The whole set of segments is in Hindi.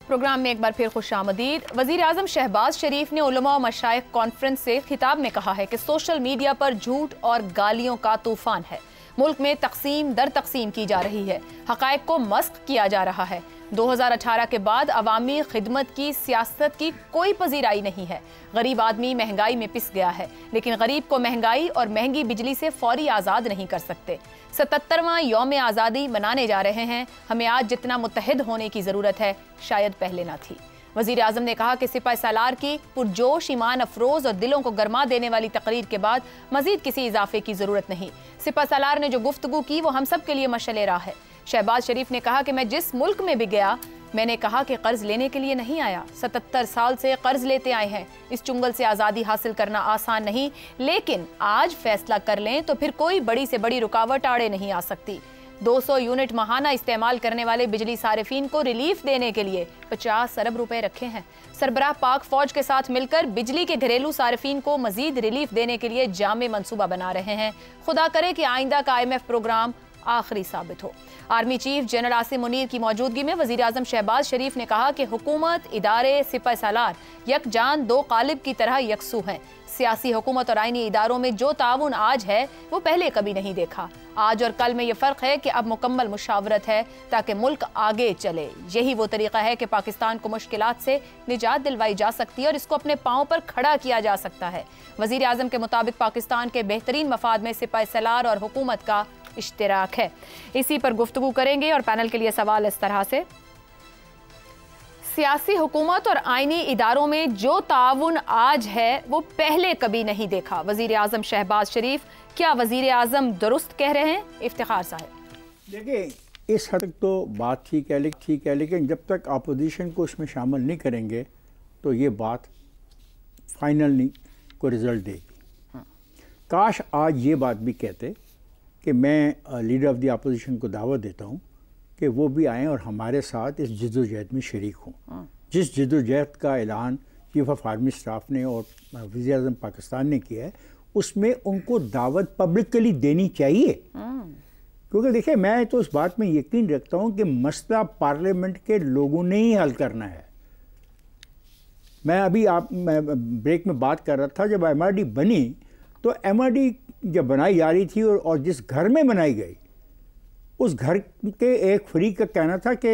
प्रोग्राम में एक बार फिर खुशामदीद। वज़ीर आज़म शहबाज शरीफ ने उलमा व मशाइख कॉन्फ्रेंस से खिताब में कहा है कि सोशल मीडिया पर झूठ और गालियों का तूफान है। मुल्क में तकसीम दर तकसीम की जा रही है, हक़ाइक़ को मस्ख़ किया जा रहा है। 2018 के बाद अवामी खिदमत की सियासत की कोई पजीराई नहीं है। गरीब आदमी महंगाई में पिस गया है, लेकिन गरीब को महंगाई और महंगी बिजली से फौरी आज़ाद नहीं कर सकते। 77वां यौम आज़ादी मनाने जा रहे हैं। हमें आज जितना मुत्तहिद होने की ज़रूरत है, शायद पहले ना थी। वज़ीर आज़म ने कहा कि सिपह सालार की पुरजोश, ईमान अफरोज़ और दिलों को गरमा देने वाली तकरीर के बाद मज़ीद किसी इजाफे की ज़रूरत नहीं। सिपह सालार ने जो गुफ्तगू की वो हम सब के लिए मशअले राह है। शहबाज शरीफ ने कहा कि मैं जिस मुल्क में भी गया, मैंने कहा कि कर्ज लेने के लिए नहीं आया। 77 साल से कर्ज लेते आए हैं। इस चुंगल से आज़ादी हासिल करना आसान नहीं, लेकिन आज फैसला कर लें तो फिर कोई बड़ी से बड़ी रुकावट आड़े नहीं आ सकती। 200 यूनिट माहाना इस्तेमाल करने वाले बिजली सारिफीन को रिलीफ देने के लिए 50 अरब रुपए रखे हैं। सरबराह पाक फौज के साथ मिलकर बिजली के घरेलू सारिफीन को मजीद रिलीफ देने के लिए जामे मंसूबा बना रहे हैं। खुदा करे कि आइंदा का IMF प्रोग्राम आखिरी साबित हो। Army chief general Asim Munir की मौजूदगी में वज़ीर आज़म शहबाज शरीफ ने कहा कि हुकूमत, इदारे, सिपह सालार यकजान दो कालिब की तरह यकसू हैं। सियासी हुकूमत और आईनी इदारों में जो ताउन आज है वो पहले कभी नहीं देखा। आज और कल में ये फ़र्क है कि अब मुकम्मल मुशावरत है ताकि मुल्क आगे चले। यही वो तरीका है कि पाकिस्तान को मुश्किलात से निजात दिलवाई जा सकती है और इसको अपने पाँव पर खड़ा किया जा सकता है। वज़ीर आज़म के मुताबिक पाकिस्तान के बेहतरीन मफाद में सिपह सालार और हुकूमत का इश्तिराक है। इसी पर गुफ्तगू करेंगे और पैनल के लिए सवाल इस तरह से, सियासी हुकूमत और आईनी इदारों में जो ताउन आज है वो पहले कभी नहीं देखा। वज़ीर आज़म शहबाज शरीफ, क्या वज़ीर आज़म दुरुस्त कह रहे हैं? इफ्तिखार साहब, देखिए इस हद तक तो बात ठीक है, लेकिन जब तक अपोजिशन को इसमें शामिल नहीं करेंगे तो ये बात फाइनल नहीं को रिज़ल्ट देगी। काश आज ये बात भी कहते कि मैं लीडर ऑफ द अपोजिशन को दावत देता हूँ कि वो भी आएँ और हमारे साथ इस जद्दोजहद में शरीक हों। जिस जद्दोजहद का ऐलान चीफ ऑफ आर्मी स्टाफ ने और वज़ीर आज़म पाकिस्तान ने किया है, उसमें उनको दावत पब्लिकली देनी चाहिए। क्योंकि देखिए, मैं तो इस बात में यकीन रखता हूँ कि मसला पार्लियामेंट के लोगों ने ही हल करना है। मैं ब्रेक में बात कर रहा था, जब MRD बनी तो MRD जब बनाई जा रही थी और जिस घर में बनाई गई, उस घर के एक फरीक का कहना था कि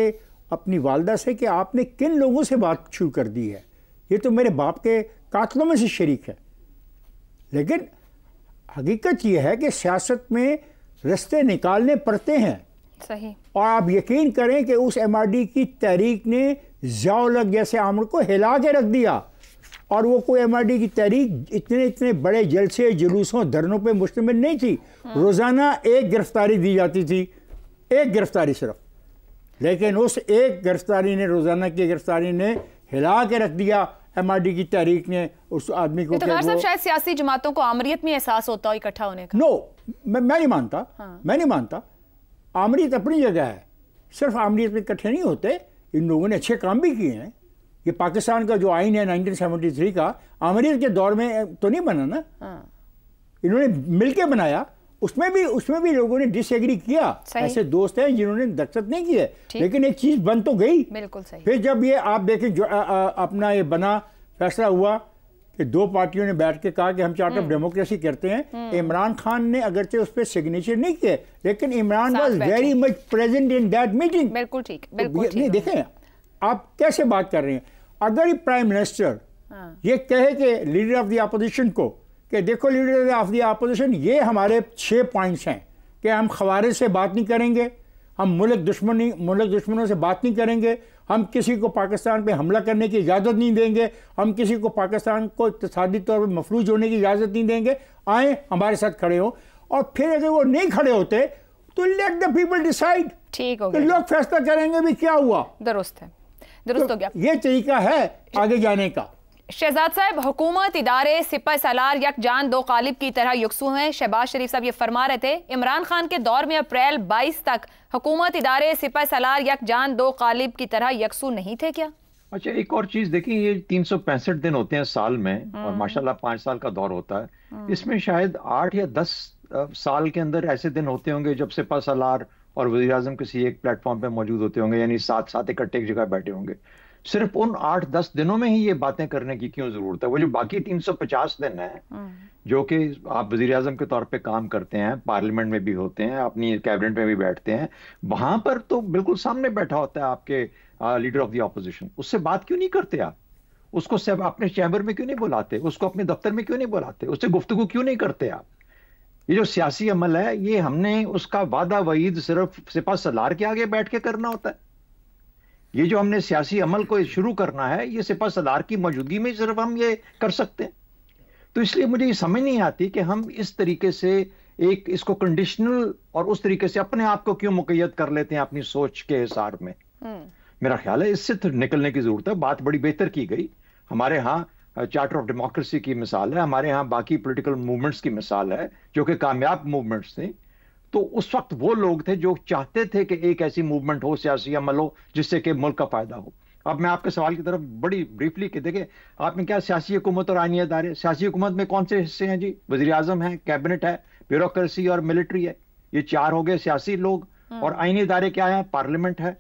अपनी वालदा से कि आपने किन लोगों से बात शुरू कर दी है, ये तो मेरे बाप के कातलों में से शरीक है। लेकिन हकीकत ये है कि सियासत में रास्ते निकालने पड़ते हैं। सही। और आप यकीन करें कि उस MRD की तहरीक ने ज़िया-उल-हक जैसे आमर को हिला के रख दिया, और वो कोई MRD की तहरीक इतने बड़े जलसे, जुलूसों, धरनों पे मुश्तमिल नहीं थी। रोज़ाना एक गिरफ्तारी दी जाती थी, एक गिरफ्तारी सिर्फ, लेकिन उस एक गिरफ्तारी ने, रोज़ाना की गिरफ्तारी ने हिला के रख दिया MRD की तहरीक ने उस आदमी को। तो शायद सियासी जमातों को आमरीत में एहसास होता हो इकट्ठा होने का। नो, मैं नहीं मानता। मैं नहीं मानता। आमरीत अपनी जगह है, सिर्फ आमरीत में इकट्ठे नहीं होते। इन लोगों ने अच्छे काम भी किए हैं। ये पाकिस्तान का जो आइन है 1973 का, आमरीत के दौर में तो नहीं बना ना, इन्होंने मिलके बनाया। उसमें भी लोगों ने डिसएग्री किया। ऐसे दोस्त हैं जिन्होंने दस्तखत नहीं किए, लेकिन एक चीज बन तो गई। बिल्कुल सही। फिर जब ये आप देखें अपना ये बना, फैसला हुआ कि दो पार्टियों ने बैठ के कहा कि हम चार्टर ऑफ डेमोक्रेसी करते हैं। इमरान खान ने अगरचे उस पर सिग्नेचर नहीं किए, लेकिन Imran was very much present in that meeting. बिल्कुल ठीक, बिल्कुल ठीक। नहीं, देखें आप कैसे बात कर रहे हैं। अगर प्राइम मिनिस्टर ये कहे कि लीडर ऑफ द अपोजिशन को कि देखो लीडर ऑफ द अपोजिशन, ये हमारे 6 पॉइंट्स हैं कि हम खवारिज से बात नहीं करेंगे, हम मुल्क दुश्मनों से बात नहीं करेंगे, हम किसी को पाकिस्तान पे हमला करने की इजाज़त नहीं देंगे, हम किसी को पाकिस्तान को इक़्तिसादी तौर पर मफलूज होने की इजाज़त नहीं देंगे, आए हमारे साथ खड़े हो। और फिर अगर वो नहीं खड़े होते तो लेट द पीपल डिसाइड। ठीक हो गया, लोग फैसला करेंगे भी क्या हुआ। दुरुस्त है, दुरुस्त हो गया। ये तरीका है आगे जाने का। शहजाद साहब, हुकूमत, इदारे, सिपह सालार यकजान दो कालिब की तरह यकसू हैं। शहबाज शरीफ साहब ये फरमा रहे थे, इमरान खान के दौर में अप्रैल 22 तक हुकूमत, इदारे, सिपह सालार यकजान दो कालिब की तरह यकसू नहीं थे क्या? अच्छा, एक और चीज देखिए, ये 365 दिन होते हैं साल में और माशाल्लाह 5 साल का दौर होता है। इसमें शायद 8 या 10 साल के अंदर ऐसे दिन होते होंगे जब सिपह सालार और वज़ीर आज़म किसी एक प्लेटफॉर्म पे मौजूद होते होंगे, यानी साथ साथ इकट्ठे एक जगह बैठे होंगे। सिर्फ उन 8-10 दिनों में ही ये बातें करने की क्यों जरूरत है? वो जो बाकी 350 दिन है जो कि आप वजीर आजम के तौर पे काम करते हैं, पार्लियामेंट में भी होते हैं, अपनी कैबिनेट में भी बैठते हैं, वहां पर तो बिल्कुल सामने बैठा होता है आपके लीडर ऑफ द ऑपोजिशन, उससे बात क्यों नहीं करते आप? उसको सब अपने चैम्बर में क्यों नहीं बुलाते? उसको अपने दफ्तर में क्यों नहीं बुलाते? उससे गुफ्तगू क्यों नहीं करते आप? ये जो सियासी अमल है, ये हमने उसका वादा वईद सिर्फ सिपा सलार के आगे बैठ के करना होता है। ये जो हमने सियासी अमल को शुरू करना है, ये सिपा सलार की मौजूदगी में सिर्फ हम ये कर सकते हैं। तो इसलिए मुझे ये समझ नहीं आती कि हम इस तरीके से एक इसको कंडीशनल और उस तरीके से अपने आप को क्यों मुकैयद कर लेते हैं अपनी सोच के हिसाब में। मेरा ख्याल है इससे तो निकलने की जरूरत है। बात बड़ी बेहतर की गई। हमारे यहाँ चार्टर ऑफ डेमोक्रेसी की मिसाल है, हमारे यहाँ बाकी पॉलिटिकल मूवमेंट्स की मिसाल है जो कि कामयाब मूवमेंट्स थे। तो उस वक्त वो लोग थे जो चाहते थे कि एक ऐसी मूवमेंट हो, सियासी अमल हो जिससे कि मुल्क का फायदा हो। अब मैं आपके सवाल की तरफ बड़ी ब्रीफली कि देखें, आपने क्या सियासी हुकूमत और आईनी अदारे, सियासी हुकूमत में कौन से हिस्से हैं जी? वजीर आजम है, कैबिनेट है, ब्यूरोक्रेसी और मिलिट्री है। ये 4 हो गए सियासी लोग। और आईनी अदारे क्या है? पार्लियामेंट है,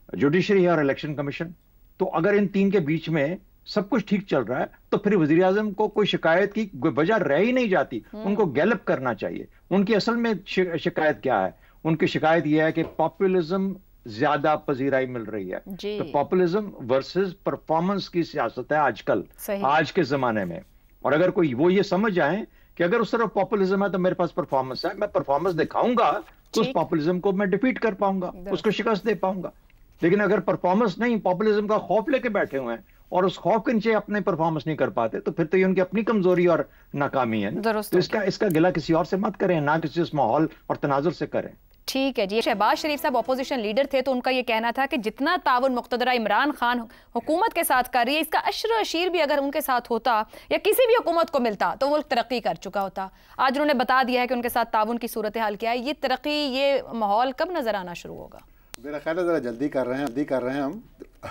जुडिशरी है और इलेक्शन कमीशन। तो अगर इन 3 के बीच में सब कुछ ठीक चल रहा है तो फिर वजीर आजम को कोई शिकायत की वजह रह ही नहीं जाती। उनको गैलप करना चाहिए। उनकी असल में शिकायत क्या है? उनकी शिकायत यह है कि पॉपुलिज्म ज्यादा पजीराई मिल रही है। तो पॉपुलिज्म वर्सेस परफॉर्मेंस की सियासत है आजकल, आज के जमाने में। और अगर कोई वो ये समझ जाए कि अगर उस तरफ पॉपुलिज्म है तो मेरे पास परफॉर्मेंस है, मैं परफॉर्मेंस दिखाऊंगा तो उस पॉपुलिज्म को मैं डिफीट कर पाऊंगा, उसको शिकस्त दे पाऊंगा। लेकिन अगर परफॉर्मेंस नहीं, पॉपुलिज्म का खौफ लेके बैठे हुए हैं और उस खौफ के नीचे अपने परफॉर्मेंस नहीं कर पाते, तो फिर तो ये उनकी अपनी कमजोरी और नाकामी है ना। तो इसका गिला किसी और से मत करें, ना किसी उस माहौल और तनाजुर से करें। ठीक है जी। शहबाज शरीफ साहब ऑपोजिशन लीडर थे तो उनका ये कहना था कि जितना ताउन मुक़्तदरा इमरान खान हुकूमत के साथ कर रही है, इसका अशर अशीर भी अगर उनके साथ होता या किसी भी हुकूमत को मिलता तो मुल्क तरक्की कर चुका होता। आज उन्होंने बता दिया है कि उनके साथ ताउन की सूरत हाल क्या है। ये तरक्की, ये माहौल कब नजर आना शुरू होगा? मेरा ख्याल है ज़रा जल्दी कर रहे हैं हम।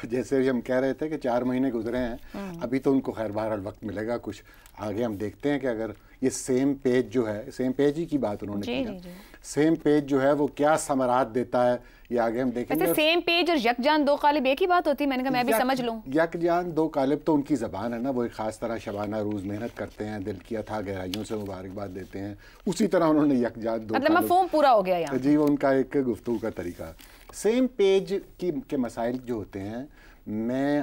जैसे भी हम कह रहे थे कि 4 महीने गुजरे हैं, अभी तो उनको खैर बहरहाल वक्त मिलेगा। कुछ आगे हम देखते हैं कि अगर ये सेम पेज जो है, सेम पेज ही की बात उन्होंने की है, सेम पेज जो है वो क्या समरात देता है, ये आगे हम देखेंगे। वैसे सेम पेज और यकजान दो कालिब एक ही बात होती है? मैंने कहा मैं भी समझ लूं। यकजान दो कालिब तो उनकी ज़बान है ना, वो एक ख़ास तरह शबाना रोज़ मेहनत करते हैं, दिल की अथाह गहराइयों से मुबारकबाद देते हैं। उसी तरह उन्होंने यकजान दो, मतलब मफ़हूम पूरा हो गया यहाँ जी, वो उनका एक गुफ्तगू का तरीका। सेम पेज के मसाइल जो होते हैं,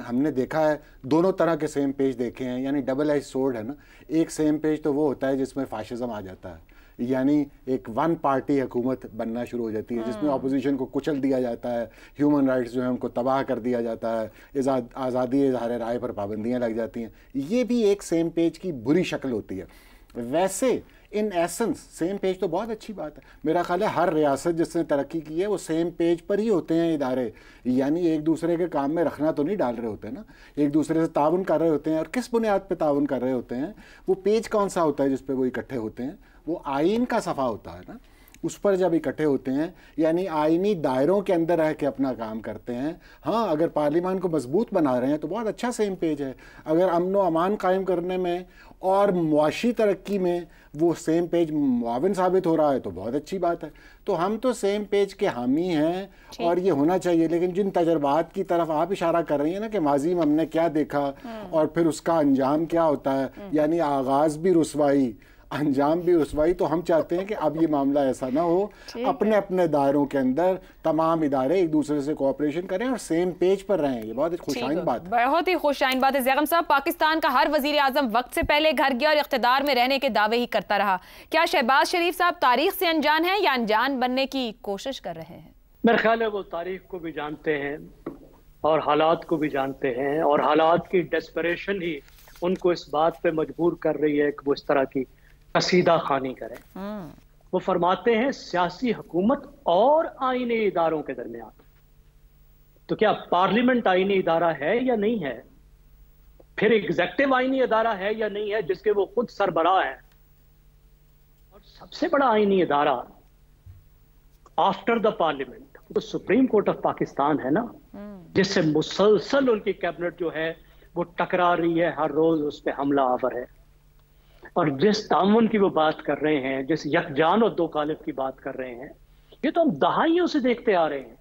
हमने देखा है दोनों तरह के सेम पेज देखे हैं, यानी डबल एज सोर्ड है ना। एक सेम पेज तो वो होता है जिसमें फाशिज्म आ जाता है, यानी एक वन पार्टी हुकूमत बनना शुरू हो जाती है जिसमें अपोजिशन को कुचल दिया जाता है, ह्यूमन राइट्स जो है उनको तबाह कर दिया जाता है, आज़ादी इज़हार राय पर पाबंदियाँ लग जाती हैं। ये भी एक सेम पेज की बुरी शक्ल होती है। वैसे इन एसेंस सेम पेज तो बहुत अच्छी बात है। मेरा ख्याल है हर रियासत जिसने तरक्की की है वो सेम पेज पर ही होते हैं इदारे, यानी एक दूसरे के काम में रखना तो नहीं डाल रहे होते ना, एक दूसरे से ताउन कर रहे होते हैं। और किस बुनियाद पे ताउन कर रहे होते हैं? वो पेज कौन सा होता है जिस पे वो इकट्ठे होते हैं? वो आइन का सफ़ा होता है ना, उस पर जब इकट्ठे होते हैं यानी आइनी दायरों के अंदर रह के अपना काम करते हैं। हाँ, अगर पार्लियामान को मजबूत बना रहे हैं तो बहुत अच्छा सेम पेज है। अगर अमन व अमान कायम करने में और मुआशी तरक्की में वो सेम पेज मुआविन साबित हो रहा है तो बहुत अच्छी बात है। तो हम तो सेम पेज के हामी हैं और ये होना चाहिए। लेकिन जिन तजर्बात की तरफ आप इशारा कर रही हैं ना कि माजी में हमने क्या देखा और फिर उसका अंजाम क्या होता है, यानी आगाज़ भी रुसवाई अंजाम भी रुसवाई, तो हम चाहते हैं कि अब ये मामला ऐसा ना हो। अपने अपने दायरों के अंदर तमाम इदारे एक दूसरे से कोऑपरेशन करें और सेम पेज पर रहें। ये बहुत खुशाइन बात है, बहुत ही खुशाइन बात है। ज़ैगम साहब, पाकिस्तान का हर वजीर आजम वक्त से पहले घर गया और इख्तिदार में रहने के दावे ही करता रहा। क्या शहबाज शरीफ साहब तारीख से अनजान हैं या अनजान बनने की कोशिश कर रहे हैं? मेरा ख्याल है वो तारीख को भी जानते हैं और हालात को भी जानते हैं, और हालात की डेस्परेशन ही उनको इस बात पे मजबूर कर रही है कि वो इस तरह की कसीदा खानी करें। वो फरमाते हैं सियासी हुकूमत और आईनी इदारों के दरमियान। तो क्या पार्लियामेंट आईनी इदारा है या नहीं है? फिर एग्जेक्टिव आईनी इदारा है या नहीं है जिसके वो खुद सरबराह है? और सबसे बड़ा आईनी इदारा आफ्टर द पार्लियामेंट तो सुप्रीम कोर्ट ऑफ पाकिस्तान है ना, जिससे मुसलसल उनकी कैबिनेट जो है वो टकरा रही है, हर रोज उस पर हमला आवर है। और जिस तामुन की वो बात कर रहे हैं, जिस यकजान और दो कालिब की बात कर रहे हैं, ये तो हम दहाइयों से देखते आ रहे हैं।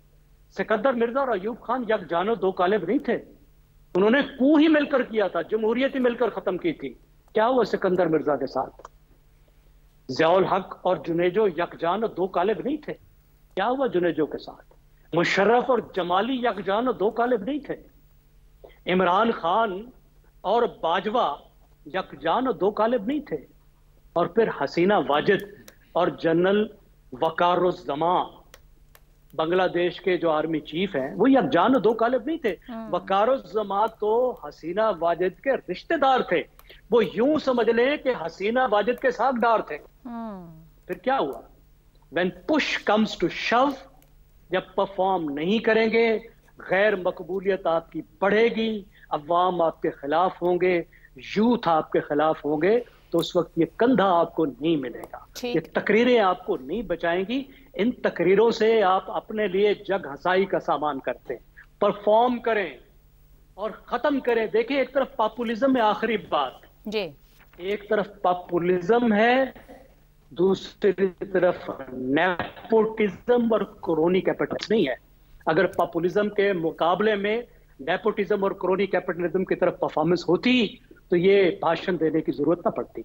सिकंदर मिर्जा और अयूब खान यकजान और दो कालिब नहीं थे, उन्होंने कू ही मिलकर किया था, जमहूरियत ही मिलकर खत्म की थी। क्या हुआ सिकंदर मिर्जा के साथ? ज़ियाउल हक और जुनेजो यकजान और दो कालिब नहीं थे? क्या हुआ जुनेजो के साथ? मुशर्रफ और जमाली यकजान और दो कालिब नहीं थे? इमरान खान और बाजवा यकजान और दो कालिब नहीं थे? और फिर हसीना वाजिद और जनरल वकारुज़्ज़मान बांग्लादेश के जो आर्मी चीफ हैं, वो यकजान और दो कालिब नहीं थे? वकारुज़्ज़मान तो हसीना वाजिद के रिश्तेदार थे, वो यूं समझ लें कि हसीना वाजिद के सागदार थे। फिर क्या हुआ? When push comes to shove, जब परफॉर्म नहीं करेंगे, गैर मकबूलियत आपकी बढ़ेगी, अवाम आपके खिलाफ होंगे, यूथ आपके खिलाफ होंगे, तो उस वक्त ये कंधा आपको नहीं मिलेगा, ये तकरीरें आपको नहीं बचाएंगी। इन तकरीरों से आप अपने लिए जग हंसाई का सामान करते हैं। परफॉर्म करें और खत्म करें। देखिए, एक तरफ पॉपुलिज्म है, आखिरी बात जी, एक तरफ पॉपुलिज्म है, दूसरी तरफ नेपोटिज्म और क्रोनी कैपिटलिज्म नहीं है। अगर पॉपुलिज्म के मुकाबले में नेपोटिज्म और क्रोनी कैपिटलिज्म की तरफ परफॉर्मेंस होती तो ये भाषण देने की जरूरत ना पड़ती।